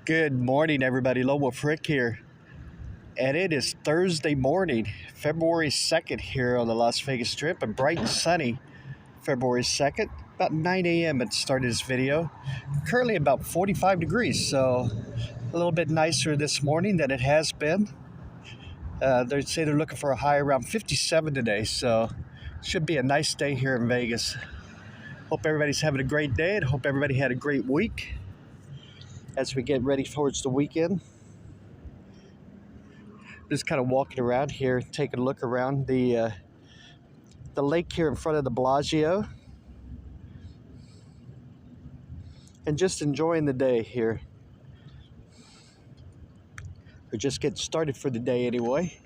Good morning, everybody. Lone Wolf Rick here. And it is Thursday morning, February 2nd, here on the Las Vegas Strip, a bright and sunny February 2nd, about 9 a.m. it started this video. Currently about 45 degrees, so a little bit nicer this morning than it has been. They say they're looking for a high around 57 today, so should be a nice day here in Vegas. Hope everybody's having a great day and hope everybody had a great week as we get ready towards the weekend. Just kind of walking around here, taking a look around the lake here in front of the Bellagio, and just enjoying the day here. We're just getting started for the day anyway.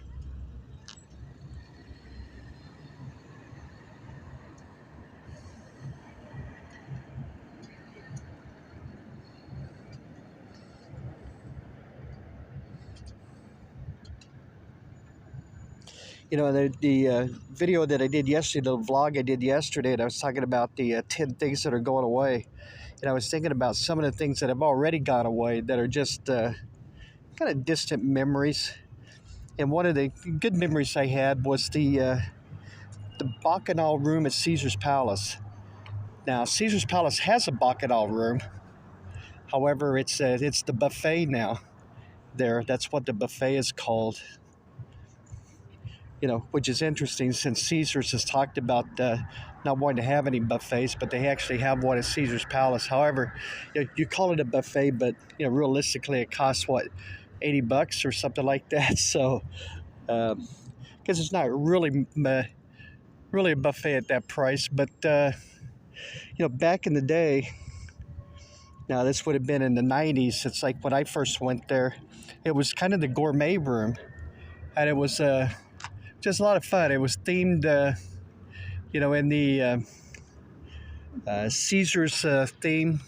You know, the video that I did yesterday, the vlog I did yesterday, and I was talking about the 10 things that are going away. And I was thinking about some of the things that have already gone away that are just kind of distant memories. And one of the good memories I had was the Bacchanal room at Caesar's Palace. Now, Caesar's Palace has a Bacchanal room. However, it's the buffet now there. That's what the buffet is called. You know, which is interesting since Caesar's has talked about not wanting to have any buffets, but they actually have one at Caesar's Palace. However, you call it a buffet, but realistically, it costs what, $80 or something like that. So, because it's not really a buffet at that price. But back in the day, now this would have been in the '90s. It's like when I first went there, it was kind of the gourmet room, and it was just a lot of fun. It was themed, in the Caesar's theme.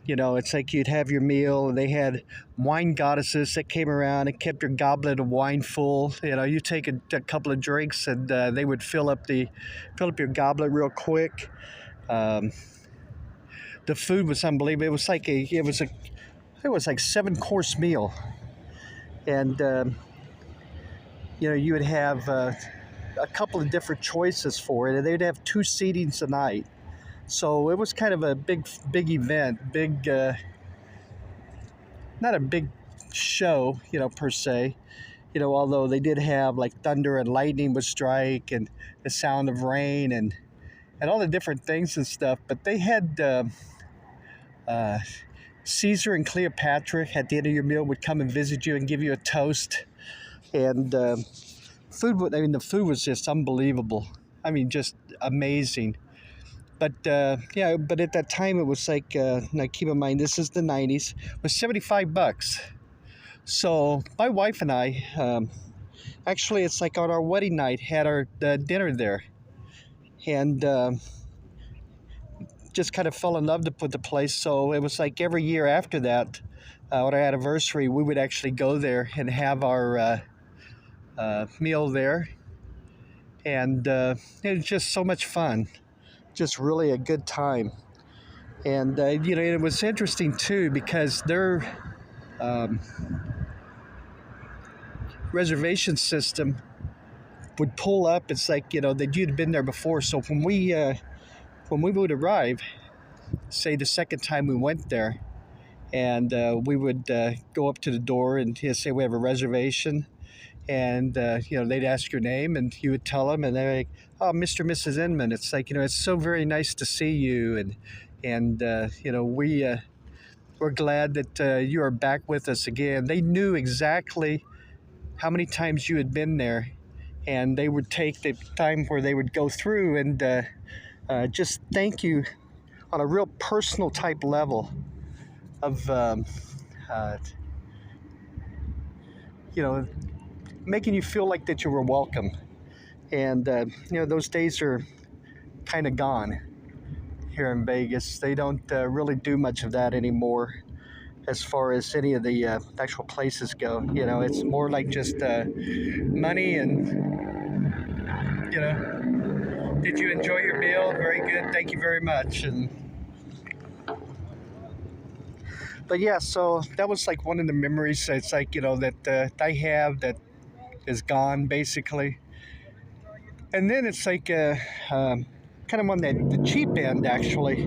It's like you'd have your meal, and they had wine goddesses that came around and kept your goblet of wine full. You take a couple of drinks, and they would fill up your goblet real quick. The food was unbelievable. It was like a 7-course meal, and you would have a couple of different choices for it, and they'd have 2 seatings a night. So it was kind of a big event, not a big show, per se. Although they did have like thunder and lightning would strike and the sound of rain and all the different things and stuff. But they had Caesar and Cleopatra at the end of your meal would come and visit you and give you a toast. And the food was just unbelievable. Just amazing. But but at that time it was like, now keep in mind this is the '90s, it was $75. So my wife and I, actually it's like on our wedding night, had our dinner there, and just kind of fell in love with the place. So it was like every year after that, on our anniversary, we would actually go there and have our meal there, and it was just so much fun, just really a good time. And it was interesting too because their reservation system would pull up. It's like that you'd been there before. So when we would arrive, say the second time we went there, and we would go up to the door and say we have a reservation. And they'd ask your name, and you would tell them, and they're like, "Oh, Mr. and Mrs. Inman." It's like, it's so very nice to see you, and we're glad that you are back with us again. They knew exactly how many times you had been there, and they would take the time where they would go through and just thank you on a real personal type level of making you feel like that you were welcome. And those days are kind of gone here in Vegas. They don't really do much of that anymore as far as any of the actual places go. It's more like just money and did you enjoy your meal? Very good, thank you very much. And But yeah, so that was like one of the memories. It's like, that I have that is gone basically. And then it's like kind of on the cheap end actually.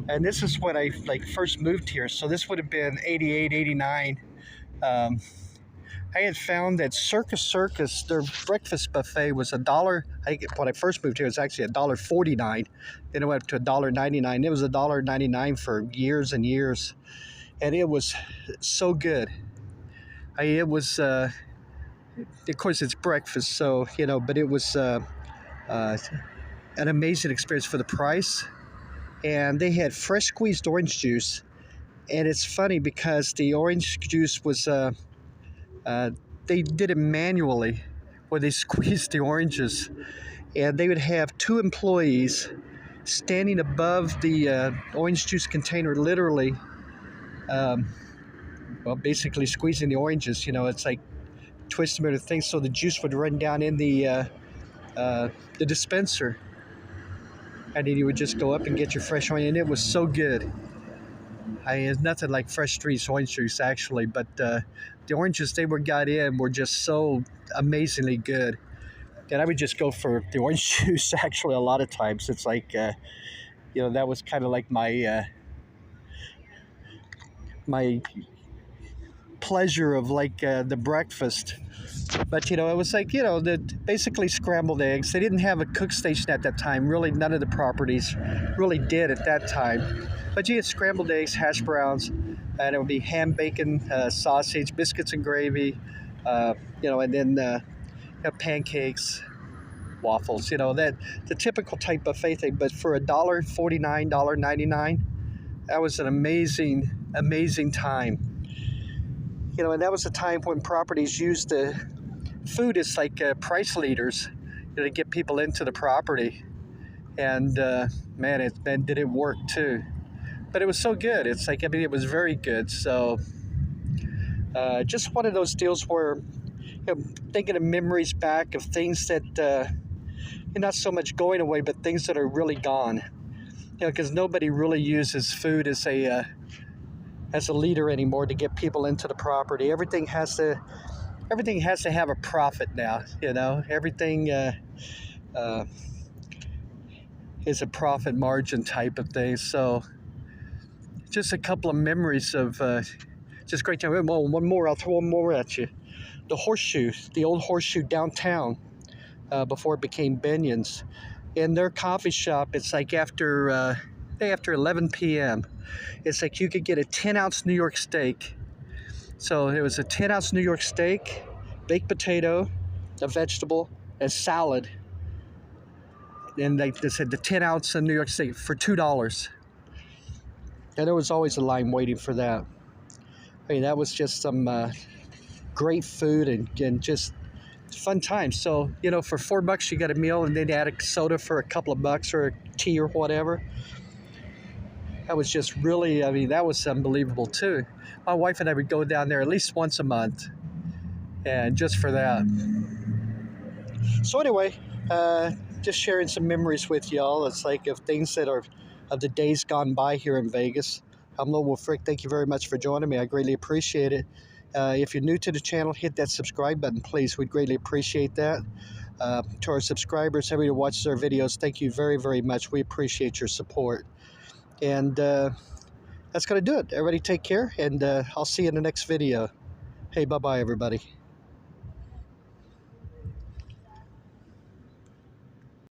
And this is when I like first moved here. So this would have been 88, 89. Um, I had found that Circus, their breakfast buffet was a dollar. When I first moved here, it was actually $1.49. Then it went up to $1.99. It was $1.99 for years and years, and it was so good. It was, of course, it's breakfast, so but it was uh, an amazing experience for the price. And they had fresh squeezed orange juice, and it's funny because the orange juice was. Uh, they did it manually where they squeezed the oranges, and they would have two employees standing above the orange juice container, literally, um, well, basically squeezing the oranges. It's like twisting them or things so the juice would run down in the dispenser, and then you would just go up and get your fresh orange, and it was so good. It's nothing like fresh street orange juice actually, but the oranges they got in were just so amazingly good. And I would just go for the orange juice actually a lot of times. It's like, that was kind of like my pleasure of like the breakfast. But it was like the basically scrambled eggs. They didn't have a cook station at that time. Really, none of the properties really did at that time. But you had scrambled eggs, hash browns, and it would be ham, bacon, sausage, biscuits and gravy, and then pancakes, waffles. That the typical type buffet thing. But for $1.49, $1.99, that was an amazing, amazing time. And that was a time when properties used the food as like price leaders, to get people into the property. And man, did it work too. But it was so good. It's like, it was very good. So just one of those deals where, thinking of memories back of things that, not so much going away, but things that are really gone. Because nobody really uses food as a leader anymore to get people into the property. Everything has to have a profit now. Everything is a profit margin type of thing. So just a couple of memories of just great time. Well, I'll throw one more at you. The Horseshoe, the old Horseshoe downtown, before it became Binion's. In their coffee shop, it's like after 11 p.m., it's like you could get a 10-ounce New York steak. So it was a 10-ounce New York steak, baked potato, a vegetable, and salad. And they said the 10-ounce New York steak for $2. And there was always a line waiting for that. That was just some great food and just fun times. So, for $4 you got a meal, and then add a soda for a couple of bucks or a tea or whatever. That was just really, that was unbelievable too. My wife and I would go down there at least once a month, and just for that. So anyway, just sharing some memories with y'all. It's like of things that are of the days gone by here in Vegas. I'm Lone Wolf Rick. Thank you very much for joining me. I greatly appreciate it. If you're new to the channel, hit that subscribe button, please. We'd greatly appreciate that. To our subscribers, everybody who watches our videos, thank you very, very much. We appreciate your support. And that's going to do it. Everybody take care, and I'll see you in the next video. Hey, bye-bye, everybody.